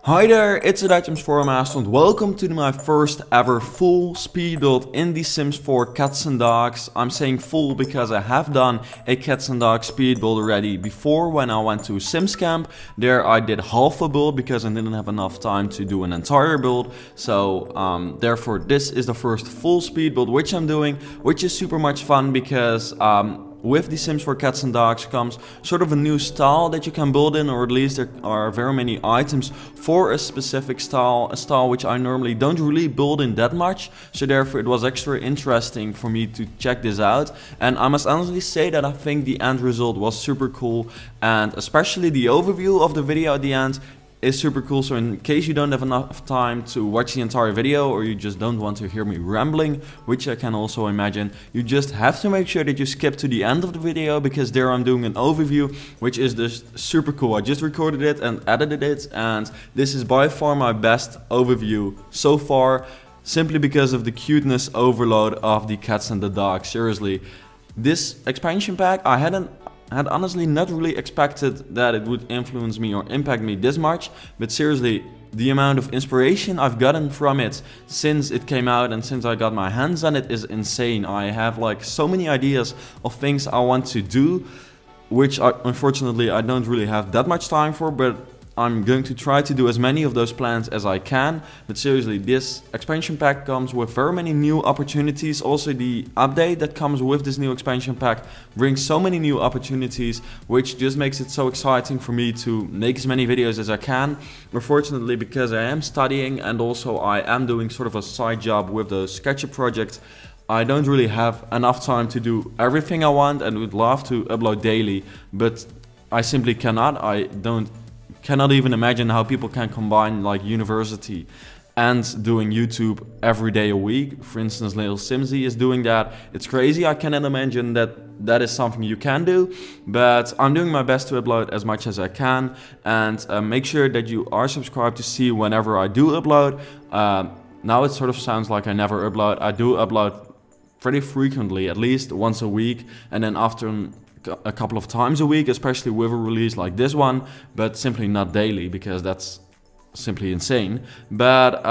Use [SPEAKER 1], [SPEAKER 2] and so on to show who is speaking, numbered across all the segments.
[SPEAKER 1] Hi there, it's the Dutch Master and welcome to my first ever full speed build in The Sims 4 Cats and Dogs. I'm saying full because I have done a Cats and Dogs speed build already before when I went to Sims Camp. There I did half a build because I didn't have enough time to do an entire build. So therefore this is the first full speed build which I'm doing, which is super much fun because with The Sims 4 Cats and Dogs comes sort of a new style that you can build in, or at least there are very many items for a specific style, a style which I normally don't really build in that much. So therefore it was extra interesting for me to check this out, and I must honestly say that I think the end result was super cool, and especially the overview of the video at the end is super cool. So in case you don't have enough time to watch the entire video, or you just don't want to hear me rambling, which I can also imagine, you just have to make sure that you skip to the end of the video, because there I'm doing an overview which is just super cool. I just recorded it and edited it, and this is by far my best overview so far, simply because of the cuteness overload of the Cats and the Dogs. Seriously, this expansion pack I had honestly not really expected that it would influence me or impact me this much, but seriously, the amount of inspiration I've gotten from it since it came out and since I got my hands on it is insane. I have like so many ideas of things I want to do, which unfortunately I don't really have that much time for, but I'm going to try to do as many of those plans as I can. But seriously, this expansion pack comes with very many new opportunities. Also, the update that comes with this new expansion pack brings so many new opportunities, which just makes it so exciting for me to make as many videos as I can. Unfortunately, because I am studying and also I am doing sort of a side job with the SketchUp project, I don't really have enough time to do everything I want and would love to upload daily, but I simply cannot. I cannot even imagine how people can combine like university and doing YouTube every day a week. For instance, Little Simsy is doing that. It's crazy. I cannot imagine that that is something you can do, but I'm doing my best to upload as much as I can, and make sure that you are subscribed to see whenever I do upload. Now it sort of sounds like I never upload. I do upload pretty frequently, at least once a week, and then after a couple of times a week, especially with a release like this one, but simply not daily because that's simply insane. But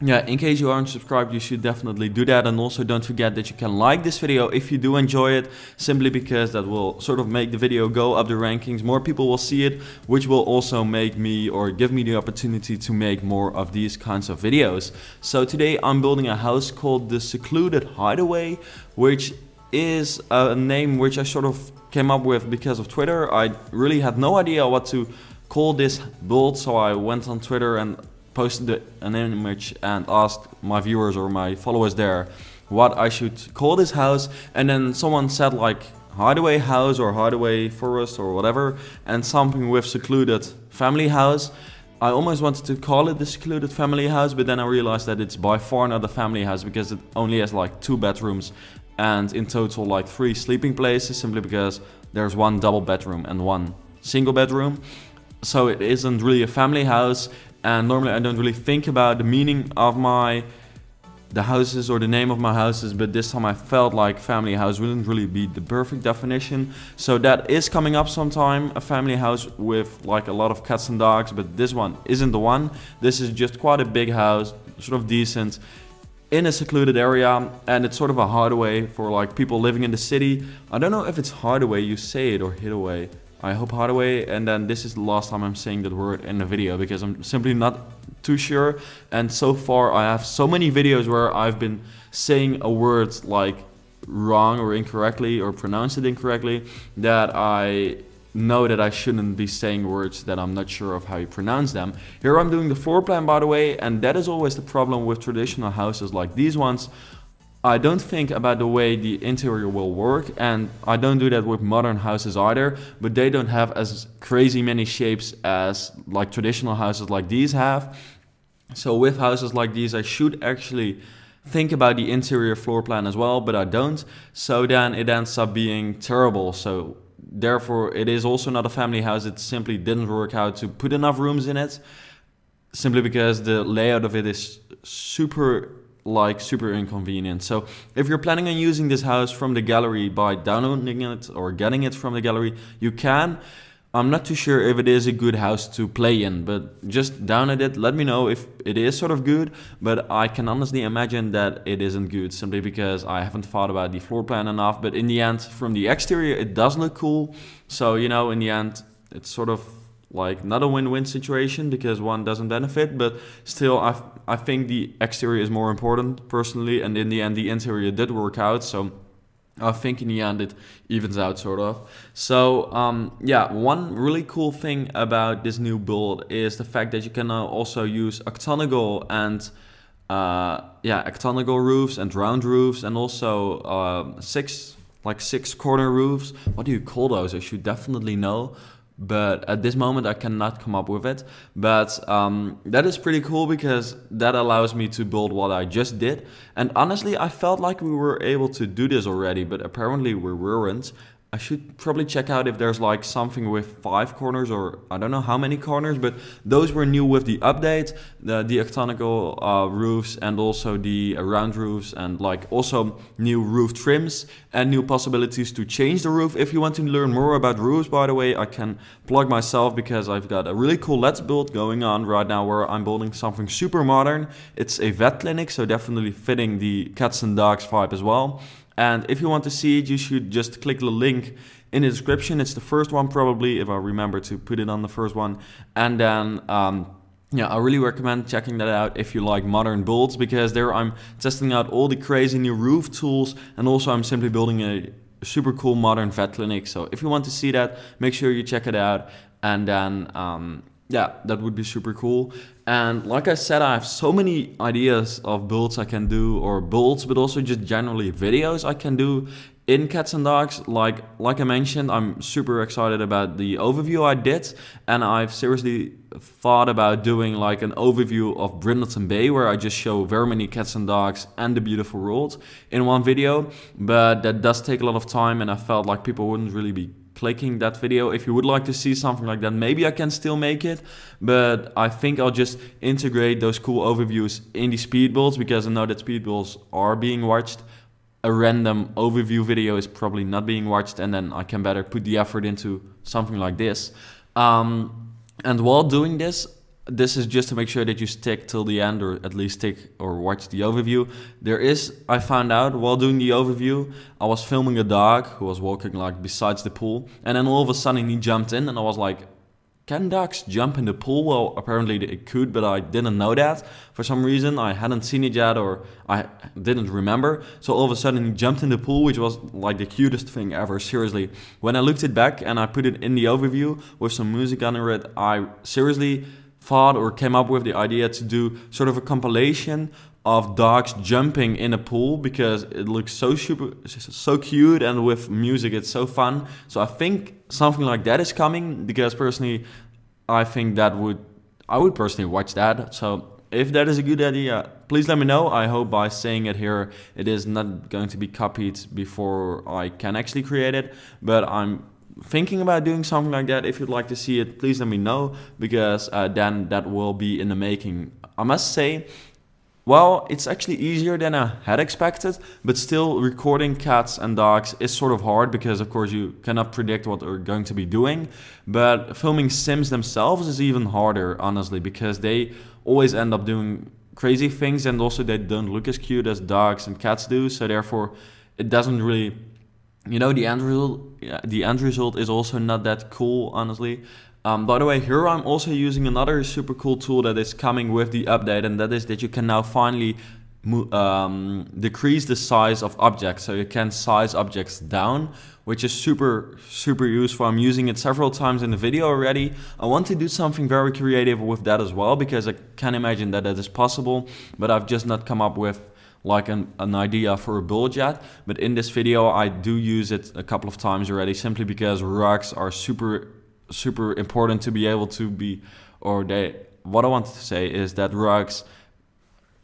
[SPEAKER 1] yeah, in case you aren't subscribed, you should definitely do that, and also don't forget that you can like this video if you do enjoy it, simply because that will sort of make the video go up the rankings. More people will see it, which will also make me or give me the opportunity to make more of these kinds of videos. So today I'm building a house called the Secluded Hideaway, which is a name which I sort of came up with because of Twitter. I really had no idea what to call this build, so I went on Twitter and posted an image and asked my viewers or my followers there what I should call this house, and then someone said like Hideaway House or Hideaway Forest or whatever, and something with Secluded Family House. I almost wanted to call it the Secluded Family House, but then I realized that it's by far not a family house because it only has like 2 bedrooms and in total like 3 sleeping places, simply because there's 1 double bedroom and 1 single bedroom. So it isn't really a family house, and normally I don't really think about the meaning of the houses or the name of my houses, but this time I felt like family house wouldn't really be the perfect definition. So that is coming up sometime, a family house with like a lot of cats and dogs, but this one isn't the one. This is just quite a big house, sort of decent, in a secluded area, and it's sort of a hideaway for like people living in the city. I don't know if it's hideaway you say it or hideaway. I hope hideaway, and then this is the last time I'm saying that word in the video because I'm simply not too sure. And so far I have so many videos where I've been saying a word like wrong or incorrectly or pronounced it incorrectly, that I know that I shouldn't be saying words that I'm not sure of how you pronounce them. Here I'm doing the floor plan, by the way, and that is always the problem with traditional houses like these ones. I don't think about the way the interior will work, and I don't do that with modern houses either, but they don't have as crazy many shapes as like traditional houses like these have. So with houses like these I should actually think about the interior floor plan as well, but I don't, so then it ends up being terrible. So therefore it is also not a family house. It simply didn't work out to put enough rooms in it, simply because the layout of it is super inconvenient. So if you're planning on using this house from the gallery by downloading it or getting it from the gallery, you can. I'm not too sure if it is a good house to play in, but just down at it, let me know if it is sort of good, but I can honestly imagine that it isn't good, simply because I haven't thought about the floor plan enough. But in the end, from the exterior, it does look cool. So, you know, in the end, it's sort of like not a win-win situation because one doesn't benefit, but still I think the exterior is more important personally, and in the end, the interior did work out. So I think in the end it evens out sort of. So yeah, one really cool thing about this new build is the fact that you can now also use octagonal and yeah, octagonal roofs and round roofs, and also six corner roofs. What do you call those? I should definitely know, but at this moment I cannot come up with it. But that is pretty cool because that allows me to build what I just did. And honestly, I felt like we were able to do this already, but apparently we weren't. I should probably check out if there's like something with 5 corners, or I don't know how many corners, but those were new with the update, the octagonal roofs, and also the round roofs, and like also new roof trims and new possibilities to change the roof. If you want to learn more about roofs, by the way, I can plug myself because I've got a really cool Let's Build going on right now where I'm building something super modern. It's a vet clinic, so definitely fitting the cats and dogs vibe as well. And if you want to see it, you should just click the link in the description. It's the first one probably, if I remember to put it on the first one. And then, yeah, I really recommend checking that out if you like modern builds, because there I'm testing out all the crazy new roof tools, and also I'm simply building a super cool modern vet clinic. So if you want to see that, make sure you check it out. And then, yeah, that would be super cool. And like I said, I have so many ideas of builds I can do, or builds, but also just generally videos I can do in cats and dogs. Like I mentioned, I'm super excited about the overview I did, and I've seriously thought about doing like an overview of Brindleton Bay where I just show very many cats and dogs and the beautiful world in one video. But that does take a lot of time, and I felt like people wouldn't really be clicking that video. If you would like to see something like that, maybe I can still make it, but I think I'll just integrate those cool overviews in the speed builds, because I know that speed builds are being watched. A random overview video is probably not being watched, and then I can better put the effort into something like this. And while doing this, this is just to make sure that you stick till the end, or at least stick or watch the overview. I found out while doing the overview, I was filming a dog who was walking like besides the pool, and then all of a sudden he jumped in, and I was like, can dogs jump in the pool? Well, apparently they could, but I didn't know that. For some reason, I hadn't seen it yet, or I didn't remember. So all of a sudden he jumped in the pool, which was like the cutest thing ever, seriously. When I looked it back and I put it in the overview with some music under it, I seriously thought or came up with the idea to do sort of a compilation of dogs jumping in a pool, because it looks so cute, and with music it's so fun. So I think something like that is coming, because personally I think I would personally watch that. So if that is a good idea, please let me know. I hope by saying it here it is not going to be copied before I can actually create it, but I'm thinking about doing something like that. If you'd like to see it, please let me know, because then that will be in the making. I must say, well, it's actually easier than I had expected, but still recording cats and dogs is sort of hard, because of course you cannot predict what they're going to be doing. But filming Sims themselves is even harder, honestly, because they always end up doing crazy things, and also they don't look as cute as dogs and cats do. So therefore it doesn't really, you know, the end result is also not that cool, honestly. By the way, here I'm also using another super cool tool that is coming with the update, and that is that you can now finally decrease the size of objects. So you can size objects down, which is super useful. I'm using it several times in the video already. I want to do something very creative with that as well, because I can imagine that is possible, but I've just not come up with like an idea for a build yet. But in this video I do use it a couple of times already, simply because rugs are super important to be able to be, what I wanted to say is that rugs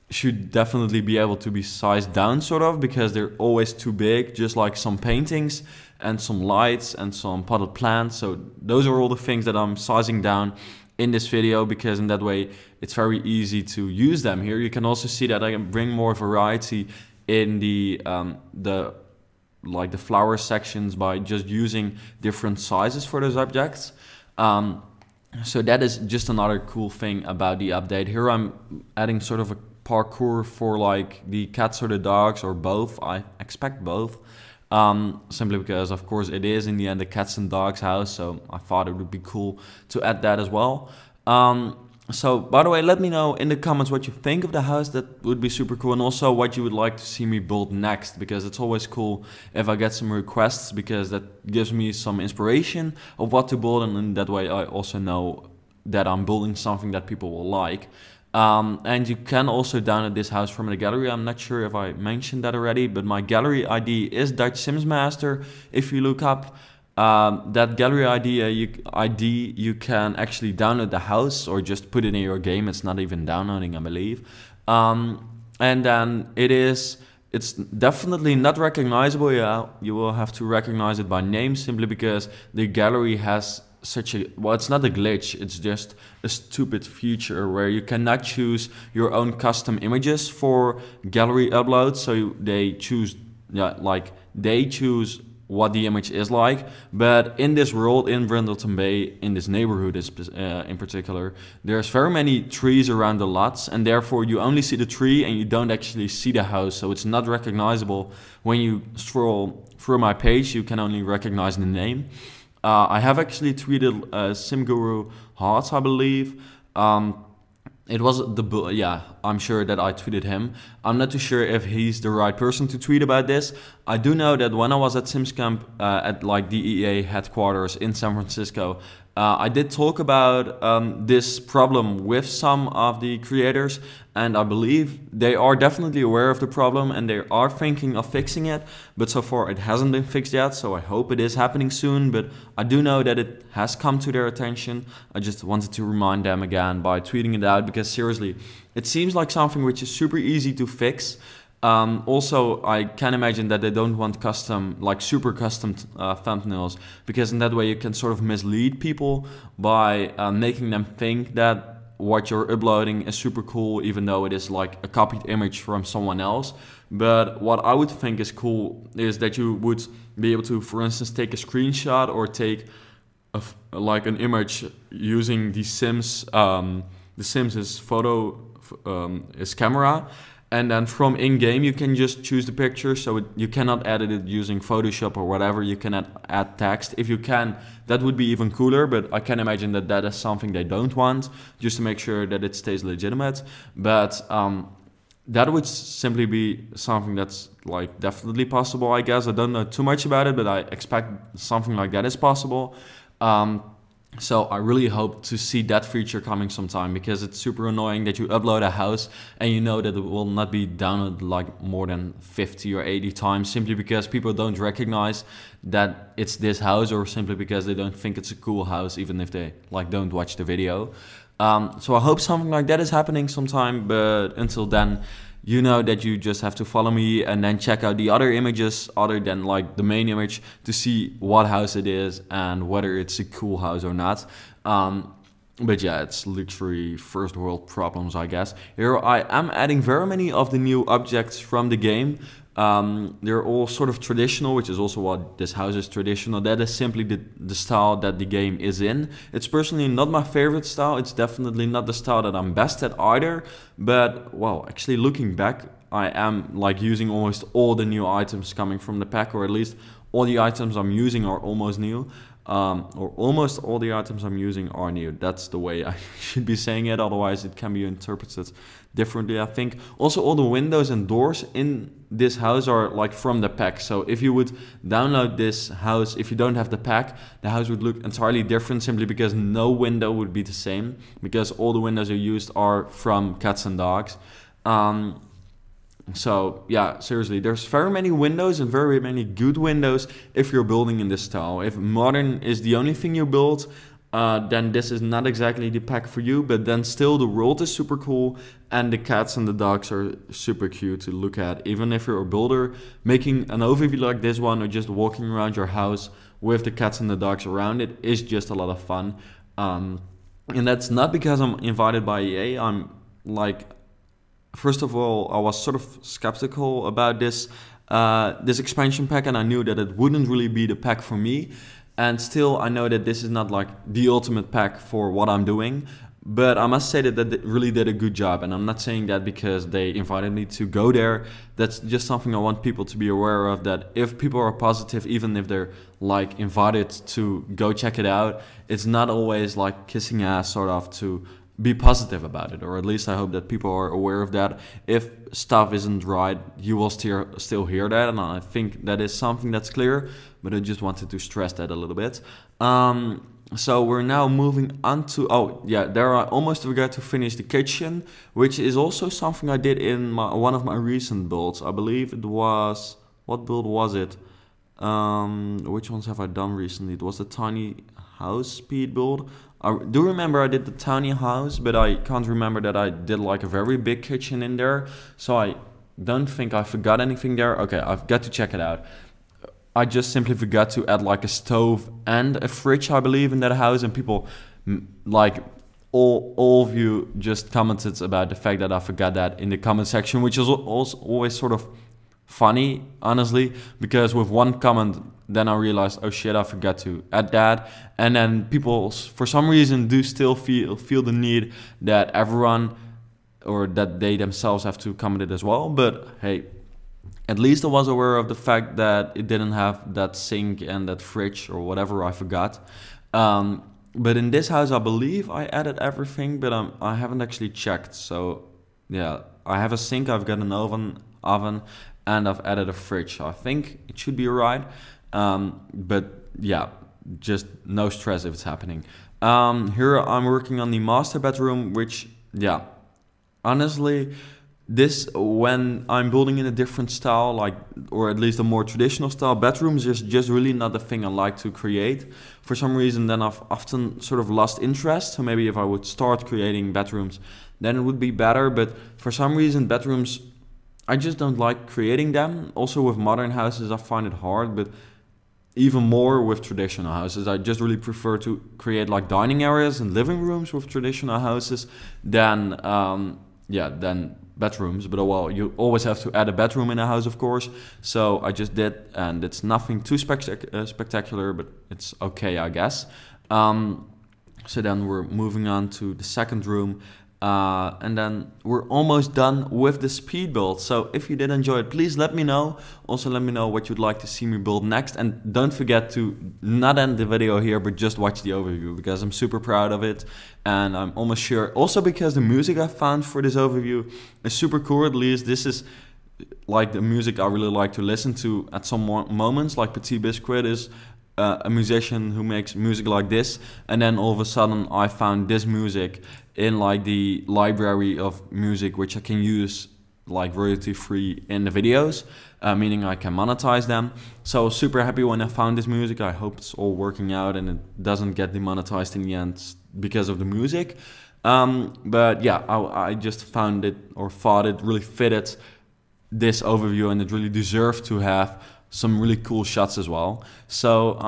[SPEAKER 1] should definitely be able to be sized down, sort of, because they're always too big, just like some paintings and some lights and some potted plants. So those are all the things that I'm sizing down in this video, because in that way it's very easy to use them. Here you can also see that I can bring more variety in the flower sections by just using different sizes for those objects. So that is just another cool thing about the update. Here I'm adding sort of a parkour for like the cats or the dogs, or both. I expect both. Simply because, of course, it is in the end a cats and dogs house, so I thought it would be cool to add that as well. So, by the way, let me know in the comments what you think of the house. That would be super cool. And also what you would like to see me build next, because it's always cool if I get some requests, because that gives me some inspiration of what to build, and in that way I also know that I'm building something that people will like. And you can also download this house from the gallery. I'm not sure if I mentioned that already, but my gallery ID is Dutch Sims Master. If you look up that gallery ID, you can actually download the house or just put it in your game. It's not even downloading, I believe. And then it's definitely not recognizable. Yeah, you will have to recognize it by name, simply because the gallery has such a, well, it's not a glitch, it's just a stupid feature where you cannot choose your own custom images for gallery upload. So they choose, they choose what the image is like. But in this world, in Brindleton Bay, in this neighborhood in particular, there's very many trees around the lots, and therefore you only see the tree and you don't actually see the house. So it's not recognizable. When you scroll through my page, you can only recognize the name. I have actually tweeted SimGuru Hearts, I believe. It was I'm sure that I tweeted him. I'm not too sure if he's the right person to tweet about this. I do know that when I was at SimsCamp at like the EA headquarters in San Francisco, I did talk about this problem with some of the creators, and I believe they are definitely aware of the problem and they are thinking of fixing it, but so far it hasn't been fixed yet, so I hope it is happening soon. But I do know that it has come to their attention. I just wanted to remind them again by tweeting it out, because seriously, it seems like something which is super easy to fix. Also, I can imagine that they don't want custom, like super custom thumbnails, because in that way you can sort of mislead people by making them think that what you're uploading is super cool, even though it is like a copied image from someone else. But what I would think is cool is that you would be able to, for instance, take a screenshot or take like an image using the Sims, photo, his camera. And then from in-game you can just choose the picture, so you cannot edit it using Photoshop or whatever. You cannot add text. If you can, that would be even cooler, but I can imagine that that is something they don't want, just to make sure that it stays legitimate. But that would simply be something that's like definitely possible, I guess. I don't know too much about it, but I expect something like that is possible. So I really hope to see that feature coming sometime, because it's super annoying that you upload a house and you know that it will not be downloaded like more than 50 or 80 times, simply because people don't recognize that it's this house, or simply because they don't think it's a cool house, even if they like don't watch the video. So I hope something like that is happening sometime, but until then, you know that you just have to follow me and then check out the other images other than like the main image to see what house it is and whether it's a cool house or not. But yeah, it's literally first world problems, I guess. Here I am adding very many of the new objects from the game. They're all sort of traditional, which is also what this house is traditional. That is simply the style that the game is in. It's personally not my favorite style. It's definitely not the style that I'm best at either. But, well, actually looking back, I am like using almost all the new items coming from the pack, or at least all the items I'm using are almost new. Or almost all the items I'm using are new. That's the way I should be saying it, otherwise it can be interpreted differently, I think. Also, all the windows and doors in this house are like from the pack. So if you would download this house, if you don't have the pack, the house would look entirely different, simply because no window would be the same, because all the windows are used are from cats and dogs. So yeah, seriously, there's very many windows and very many good windows if you're building in this style. If modern is the only thing you build, then this is not exactly the pack for you, but then still the world is super cool and the cats and the dogs are super cute to look at. Even if you're a builder, making an overview like this one or just walking around your house with the cats and the dogs around it is just a lot of fun. And that's not because I'm invited by EA. I'm like, first of all, I was sort of skeptical about this expansion pack, and I knew that it wouldn't really be the pack for me. And still, I know that this is not like the ultimate pack for what I'm doing, but I must say that they really did a good job. And I'm not saying that because they invited me to go there. That's just something I want people to be aware of, that if people are positive, even if they're like invited to go check it out, it's not always like kissing ass sort of to be positive about it. Or at least I hope that people are aware of that. If stuff isn't right, you will still hear that. And I think that is something that's clear, but I just wanted to stress that a little bit. So we're now moving on to, oh yeah, there I almost forgot to finish the kitchen, which is also something I did in one of my recent builds. I believe it was, what build was it? Which ones have I done recently? It was the tiny house speed build. I do remember I did the tiny house, but I can't remember that I did like a very big kitchen in there. So I don't think I forgot anything there. Okay, I've got to check it out. I just simply forgot to add like a stove and a fridge, I believe, in that house, and people, like all of you just commented about the fact that I forgot that in the comment section, which is also always sort of funny, honestly, because with one comment, then I realized, oh shit, I forgot to add that. And then people, for some reason, do still feel the need that everyone, or that they themselves have to comment it as well. But hey, at least I was aware of the fact that it didn't have that sink and that fridge or whatever I forgot. But in this house, I believe I added everything, but I haven't actually checked. So yeah, I have a sink, I've got an oven, and I've added a fridge. So I think it should be alright. But yeah, just no stress if it's happening. Here I'm working on the master bedroom, which, yeah, honestly, this, when I'm building in a different style, like, or at least a more traditional style, bedrooms is just really not the thing I like to create. For some reason, then I've often sort of lost interest. So maybe if I would start creating bedrooms, then it would be better. But for some reason, bedrooms, I just don't like creating them. Also with modern houses, I find it hard, but even more with traditional houses. I just really prefer to create like dining areas and living rooms with traditional houses than, than bedrooms. But well, you always have to add a bedroom in a house, of course. So I just did, and it's nothing too spectacular, but it's okay, I guess. So then we're moving on to the second room. And then we're almost done with the speed build. So if you did enjoy it, please let me know. Also let me know what you'd like to see me build next. And don't forget to not end the video here, but just watch the overview, because I'm super proud of it. And I'm almost sure, also because the music I found for this overview is super cool. At least this is like the music I really like to listen to at some moments. Like Petit Biscuit is a musician who makes music like this, and then all of a sudden I found this music in like the library of music, which I can use like royalty free in the videos, meaning I can monetize them. So super happy when I found this music. I hope it's all working out and it doesn't get demonetized in the end because of the music. But yeah, I just found it, or thought it really fitted this overview, and it really deserved to have some really cool shots as well. So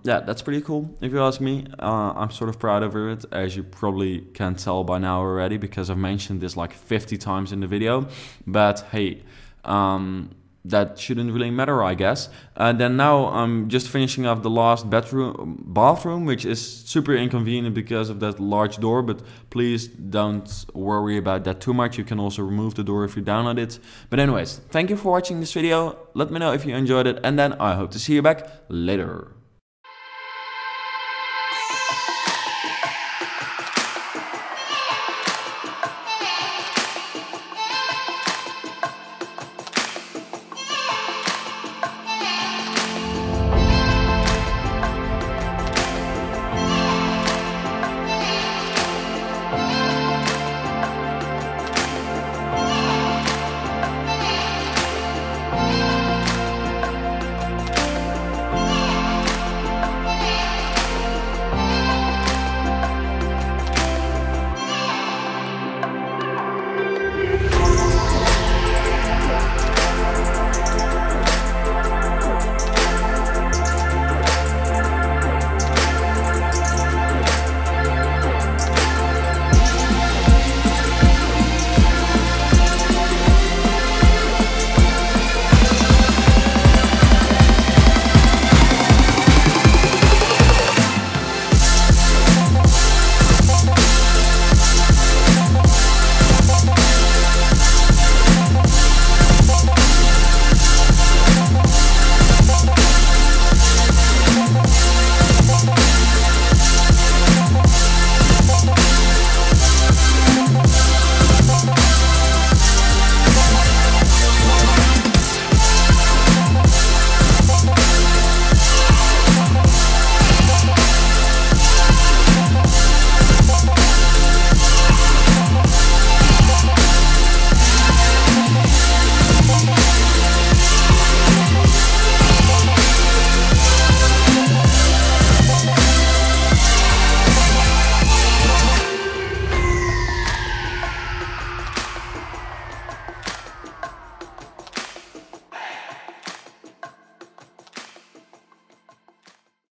[SPEAKER 1] yeah, that's pretty cool if you ask me. I'm sort of proud of it, as you probably can tell by now already, because I've mentioned this like 50 times in the video. But hey, that shouldn't really matter, I guess. Then now I'm just finishing off the last bathroom, which is super inconvenient because of that large door, but please don't worry about that too much. You can also remove the door if you download it. But anyways, thank you for watching this video. Let me know if you enjoyed it, and then I hope to see you back later.